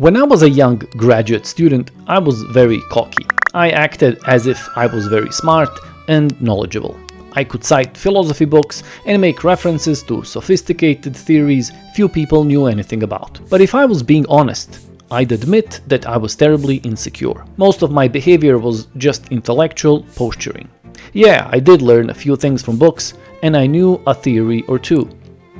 When I was a young graduate student, I was very cocky. I acted as if I was very smart and knowledgeable. I could cite philosophy books and make references to sophisticated theories few people knew anything about. But if I was being honest, I'd admit that I was terribly insecure. Most of my behavior was just intellectual posturing. Yeah, I did learn a few things from books, and I knew a theory or two.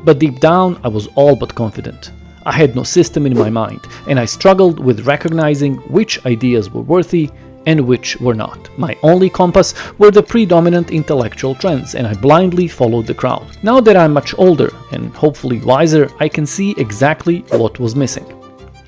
But deep down, I was all but confident. I had no system in my mind, and I struggled with recognizing which ideas were worthy and which were not. My only compass were the predominant intellectual trends, and I blindly followed the crowd. Now that I'm much older and hopefully wiser, I can see exactly what was missing.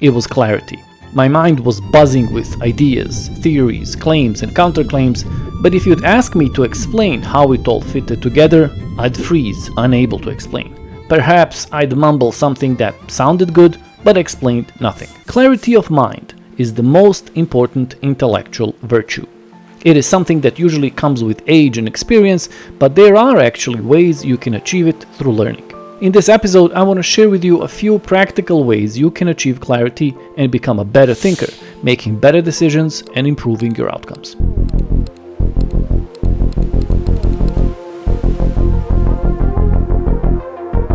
It was clarity. My mind was buzzing with ideas, theories, claims and counterclaims, but if you'd ask me to explain how it all fitted together, I'd freeze, unable to explain. Perhaps I'd mumble something that sounded good, but explained nothing. Clarity of mind is the most important intellectual virtue. It is something that usually comes with age and experience, but there are actually ways you can achieve it through learning. In this episode, I want to share with you a few practical ways you can achieve clarity and become a better thinker, making better decisions and improving your outcomes.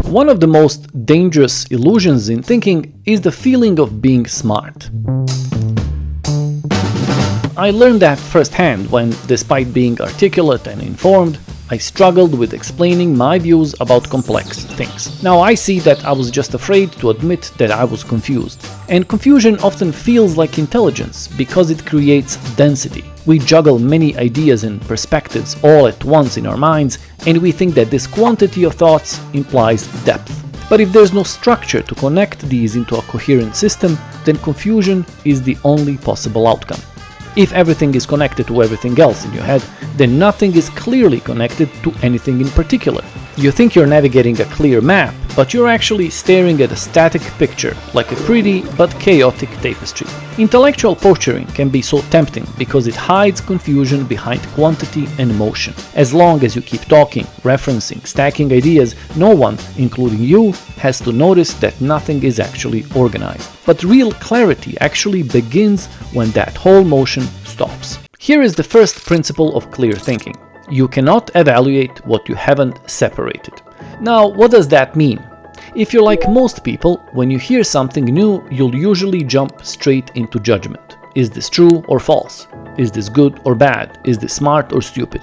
One of the most dangerous illusions in thinking is the feeling of being smart. I learned that firsthand when, despite being articulate and informed, I struggled with explaining my views about complex things. Now I see that I was just afraid to admit that I was confused. And confusion often feels like intelligence because it creates density. We juggle many ideas and perspectives all at once in our minds, and we think that this quantity of thoughts implies depth. But if there's no structure to connect these into a coherent system, then confusion is the only possible outcome. If everything is connected to everything else in your head, then nothing is clearly connected to anything in particular. You think you're navigating a clear map, but you're actually staring at a static picture, like a pretty but chaotic tapestry. Intellectual posturing can be so tempting because it hides confusion behind quantity and motion. As long as you keep talking, referencing, stacking ideas, no one, including you, has to notice that nothing is actually organized. But real clarity actually begins when that whole motion stops. Here is the first principle of clear thinking. You cannot evaluate what you haven't separated. Now, what does that mean? If you're like most people, when you hear something new, you'll usually jump straight into judgment. Is this true or false? Is this good or bad? Is this smart or stupid?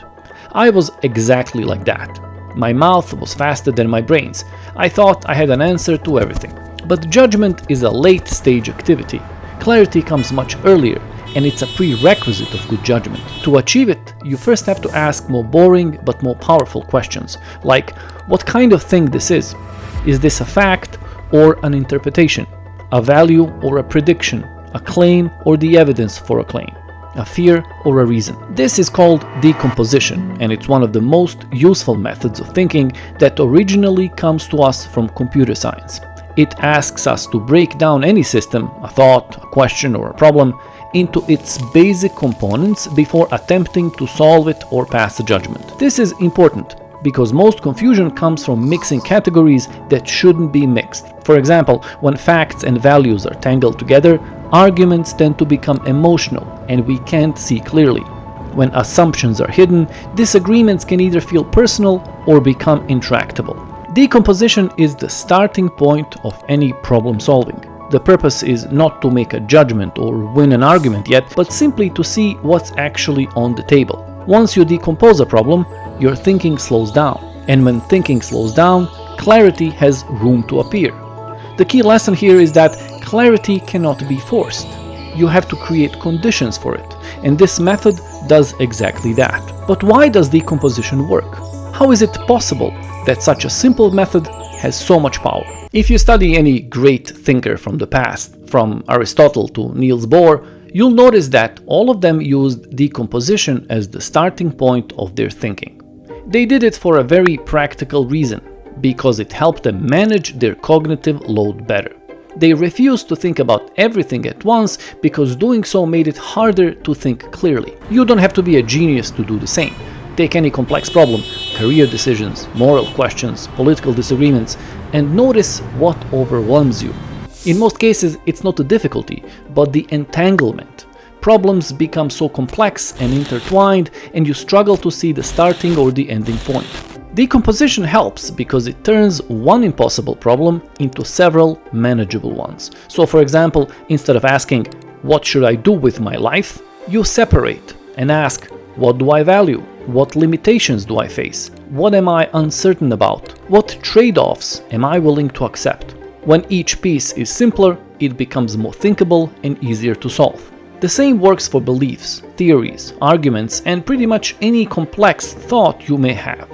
I was exactly like that. My mouth was faster than my brains. I thought I had an answer to everything. But judgment is a late stage activity. Clarity comes much earlier, and it's a prerequisite of good judgment. To achieve it, you first have to ask more boring but more powerful questions, like what kind of thing this is? Is this a fact or an interpretation? A value or a prediction? A claim or the evidence for a claim? A fear or a reason? This is called decomposition, and it's one of the most useful methods of thinking that originally comes to us from computer science. It asks us to break down any system, a thought, a question or a problem, into its basic components before attempting to solve it or pass a judgment. This is important because most confusion comes from mixing categories that shouldn't be mixed. For example, when facts and values are tangled together, arguments tend to become emotional and we can't see clearly. When assumptions are hidden, disagreements can either feel personal or become intractable. Decomposition is the starting point of any problem solving. The purpose is not to make a judgment or win an argument yet, but simply to see what's actually on the table. Once you decompose a problem, your thinking slows down. And when thinking slows down, clarity has room to appear. The key lesson here is that clarity cannot be forced. You have to create conditions for it, and this method does exactly that. But why does decomposition work? How is it possible that such a simple method has so much power? If you study any great thinker from the past, from Aristotle to Niels Bohr, you'll notice that all of them used decomposition as the starting point of their thinking. They did it for a very practical reason, because it helped them manage their cognitive load better. They refused to think about everything at once because doing so made it harder to think clearly. You don't have to be a genius to do the same. Take any complex problem, career decisions, moral questions, political disagreements, and notice what overwhelms you. In most cases, it's not the difficulty, but the entanglement. Problems become so complex and intertwined, and you struggle to see the starting or the ending point. Decomposition helps because it turns one impossible problem into several manageable ones. So for example, instead of asking, "What should I do with my life?" you separate and ask, "What do I value? What limitations do I face? What am I uncertain about? What trade-offs am I willing to accept?" When each piece is simpler, it becomes more thinkable and easier to solve. The same works for beliefs, theories, arguments, and pretty much any complex thought you may have.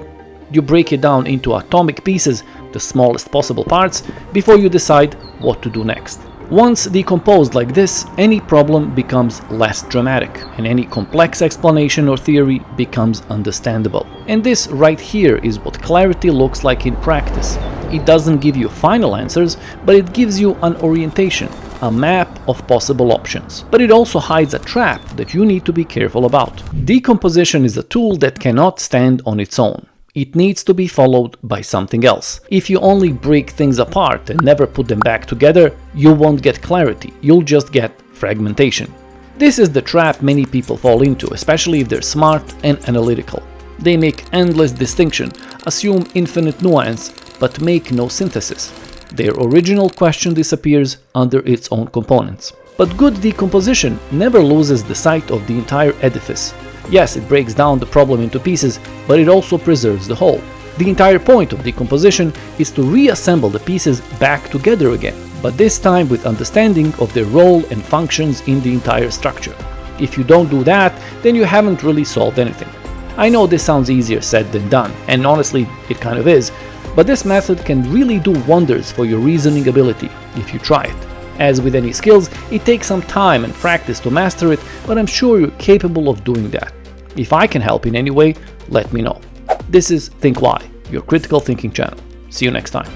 You break it down into atomic pieces, the smallest possible parts, before you decide what to do next. Once decomposed like this, any problem becomes less dramatic, and any complex explanation or theory becomes understandable. And this right here is what clarity looks like in practice. It doesn't give you final answers, but it gives you an orientation, a map of possible options. But it also hides a trap that you need to be careful about. Decomposition is a tool that cannot stand on its own. It needs to be followed by something else. If you only break things apart and never put them back together, you won't get clarity, you'll just get fragmentation. This is the trap many people fall into, especially if they're smart and analytical. They make endless distinction, assume infinite nuance, but make no synthesis. Their original question disappears under its own components. But good decomposition never loses the sight of the entire edifice. Yes, it breaks down the problem into pieces, but it also preserves the whole. The entire point of decomposition is to reassemble the pieces back together again, but this time with understanding of their role and functions in the entire structure. If you don't do that, then you haven't really solved anything. I know this sounds easier said than done, and honestly, it kind of is, but this method can really do wonders for your reasoning ability if you try it. As with any skills, it takes some time and practice to master it, but I'm sure you're capable of doing that. If I can help in any way, let me know. This is Think Why, your critical thinking channel. See you next time.